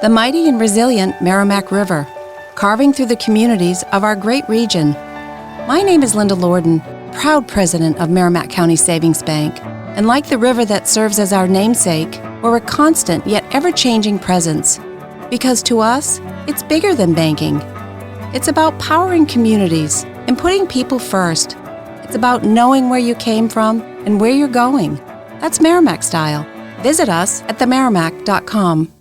the mighty and resilient Merrimack River, carving through the communities of our great region. My name is Linda Lorden, proud president of Merrimack County Savings Bank, and like the river that serves as our namesake, we're a constant yet ever-changing presence. Because to us, it's bigger than banking. It's about powering communities and putting people first. It's about knowing where you came from and where you're going. That's Merrimack style. Visit us at themerrimack.com.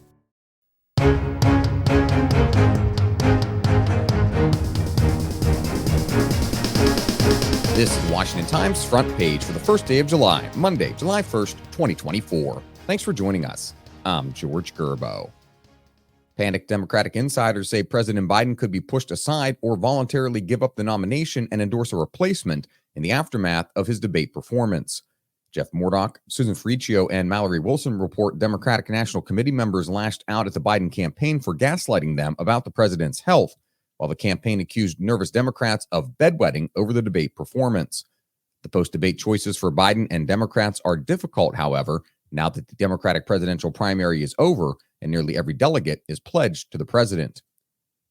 This is Washington Times front page for the first day of July, Monday, July 1st, 2024. Thanks for joining us. I'm George Gerbo. Panicked Democratic insiders say President Biden could be pushed aside or voluntarily give up the nomination and endorse a replacement in the aftermath of his debate performance. Jeff Murdoch, Susan Ferricchio, and Mallory Wilson report Democratic National Committee members lashed out at the Biden campaign for gaslighting them about the president's health, while the campaign accused nervous Democrats of bedwetting over the debate performance. The post-debate choices for Biden and Democrats are difficult, however, now that the Democratic presidential primary is over and nearly every delegate is pledged to the president.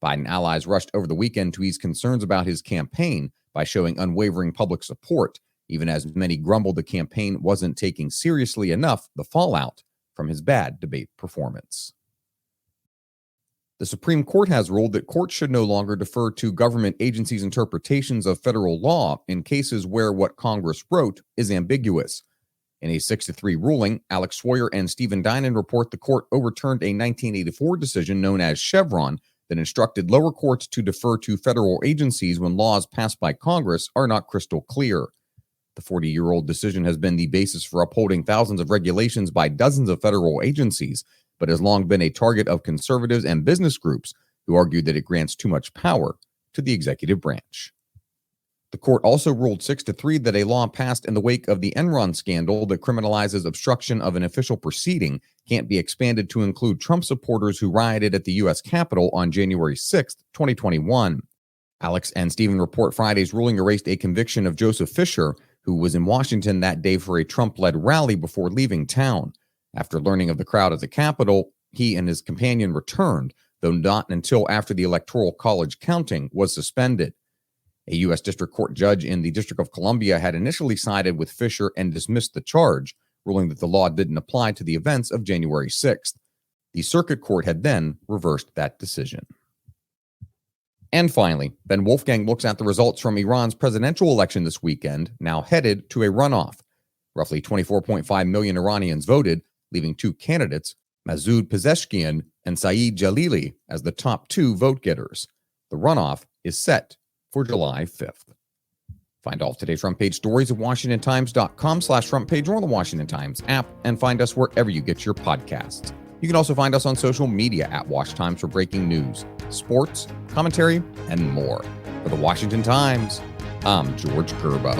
Biden allies rushed over the weekend to ease concerns about his campaign by showing unwavering public support, even as many grumbled the campaign wasn't taking seriously enough the fallout from his bad debate performance. The Supreme Court has ruled that courts should no longer defer to government agencies' interpretations of federal law in cases where what Congress wrote is ambiguous. In a 6-3 ruling, Alex Sawyer and Stephen Dinan report the court overturned a 1984 decision known as Chevron that instructed lower courts to defer to federal agencies when laws passed by Congress are not crystal clear. The 40-year-old decision has been the basis for upholding thousands of regulations by dozens of federal agencies, but has long been a target of conservatives and business groups who argue that it grants too much power to the executive branch. The court also ruled 6-3 that a law passed in the wake of the Enron scandal that criminalizes obstruction of an official proceeding can't be expanded to include Trump supporters who rioted at the U.S. Capitol on January 6, 2021. Alex and Stephen report Friday's ruling erased a conviction of Joseph Fisher, who was in Washington that day for a Trump-led rally before leaving town. After learning of the crowd at the Capitol, he and his companion returned, though not until after the Electoral College counting was suspended. A U.S. District Court judge in the District of Columbia had initially sided with Fisher and dismissed the charge, ruling that the law didn't apply to the events of January 6th. The Circuit Court had then reversed that decision. And finally, Ben Wolfgang looks at the results from Iran's presidential election this weekend, now headed to a runoff. Roughly 24.5 million Iranians voted, leaving two candidates, Masoud Pezeshkian and Saeed Jalili, as the top two vote-getters. The runoff is set for July 5th. Find all of today's front page stories at WashingtonTimes.com/front page or on the Washington Times app, and find us wherever you get your podcasts. You can also find us on social media at Wash Times for breaking news, sports, commentary, and more. For the Washington Times, I'm George Gerbo.